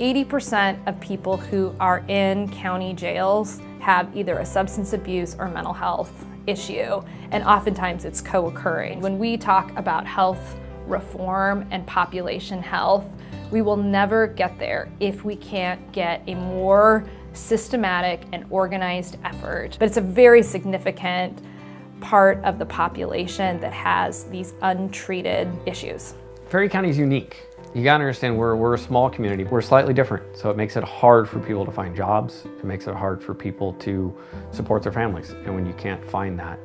80% of people who are in county jails have either a substance abuse or mental health issue, and oftentimes it's co-occurring. When we talk about health reform and population health, we will never get there if we can't get a more systematic and organized effort. But it's a very significant part of the population that has these untreated issues. Ferry County is unique. You gotta understand, we're a small community. We're slightly different, so it makes it hard for people to find jobs. It makes it hard for people to support their families. And when you can't find that,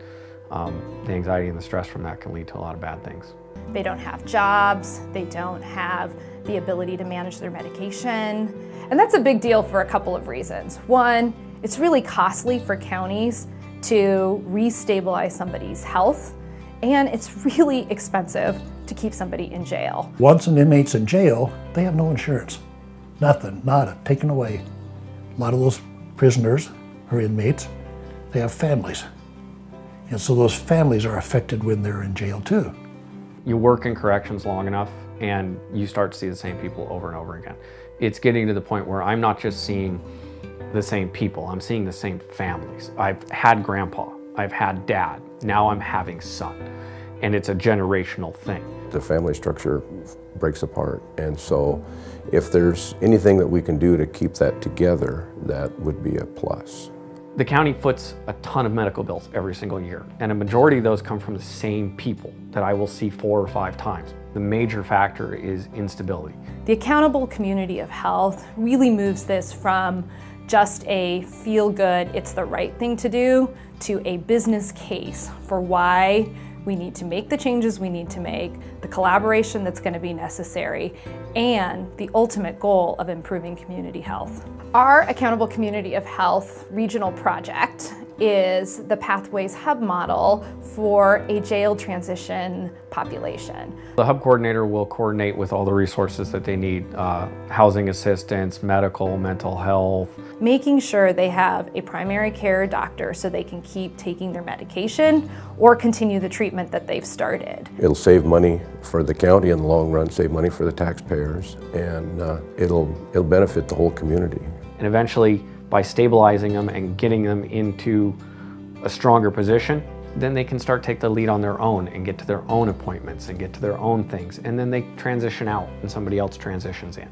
the anxiety and the stress from that can lead to a lot of bad things. They don't have jobs, they don't have the ability to manage their medication. And that's a big deal for a couple of reasons. One, it's really costly for counties to restabilize somebody's health, and it's really expensive to keep somebody in jail. Once an inmate's in jail, they have no insurance. Nothing, nada, taken away. A lot of those prisoners or inmates, they have families. And so those families are affected when they're in jail too. You work in corrections long enough and you start to see the same people over and over again. It's getting to the point where I'm not just seeing the same people, I'm seeing the same families. I've had grandpa, I've had dad, now I'm having son. And it's a generational thing. The family structure breaks apart, and so if there's anything that we can do to keep that together, that would be a plus. The county foots a ton of medical bills every single year, and a majority of those come from the same people that I will see 4 or 5 times. The major factor is instability. The accountable community of health really moves this from just a feel-good, it's the right thing to do, to a business case for why we need to make the changes we need to make, the collaboration that's going to be necessary, and the ultimate goal of improving community health. Our Accountable Community of Health regional project is the Pathways Hub model for a jail transition population. The hub coordinator will coordinate with all the resources that they need, housing assistance, medical, mental health. Making sure they have a primary care doctor so they can keep taking their medication or continue the treatment that they've started. It'll save money for the county in the long run, save money for the taxpayers, and it'll benefit the whole community. And eventually, by stabilizing them and getting them into a stronger position, then they can start take the lead on their own and get to their own appointments and get to their own things. And then they transition out and somebody else transitions in.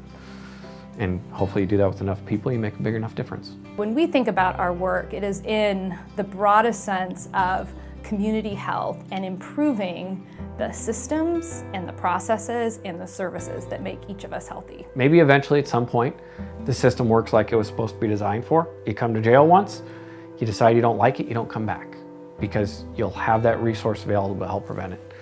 And hopefully you do that with enough people, you make a big enough difference. When we think about our work, it is in the broadest sense of community health and improving the systems and the processes and the services that make each of us healthy. Maybe eventually at some point, the system works like it was supposed to be designed for. You come to jail once, you decide you don't like it, you don't come back, because you'll have that resource available to help prevent it.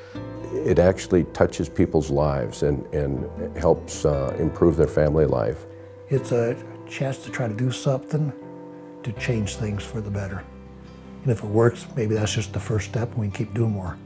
It actually touches people's lives and helps improve their family life. It's a chance to try to do something to change things for the better. And if it works, maybe that's just the first step and we can keep doing more.